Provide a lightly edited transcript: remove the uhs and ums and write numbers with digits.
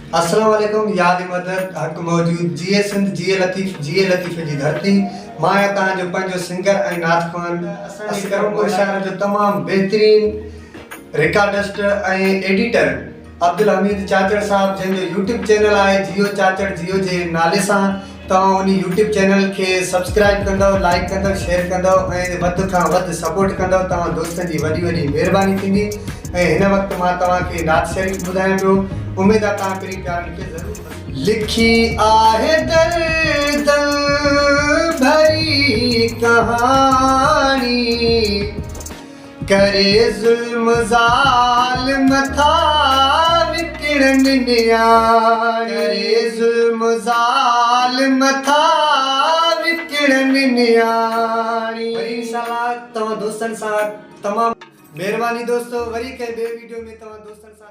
अस्सलाम वालेकुम। याद मदद हक मौजूद जिए सिंध जिए लतीफ़ जी धरती। मां तव्हांजो पंहिंजो सिंगर ऐं नाथ ख़ान। असांजे करमपुर शहर जो तमामु बहितरीन रिकॉर्डिस्ट ऐं एडिटर अब्दुल हमीद चाचड़ साहब, जंहिंजो यूट्यूब चैनल आहे जियो चाचड़ जियो जे नाले सां। तव्हां उन यूट्यूब चैनल खे सब्सक्राइब कंदव, लाइक कंदव, शेयर कंदव ऐं वधि खां वधि सपोर्ट कंदव। तव्हां दोस्तनि जी वॾी वॾी महिरबानी थींदी। ऐं हिन वक़्तु मां तव्हांखे नात शरीफ़ ॿुधायां पियो। उमेद आहे तव्हां पहिरीं प्यारनि खे ज़रूरु। लिखी आहे दर्द भरी कहानी, करे ज़ुल्म ज़ालिम था विकिणन न्याणी, करे ज़ुल्म ज़ालिम था विकिणन न्याणी। वरी इंशाअल्लाह तव्हां दोस्तनि सां तमामु महिरबानी दोस्तो। वरी कंहिं ॿिए वीडियो में तव्हां दोस्तनि सां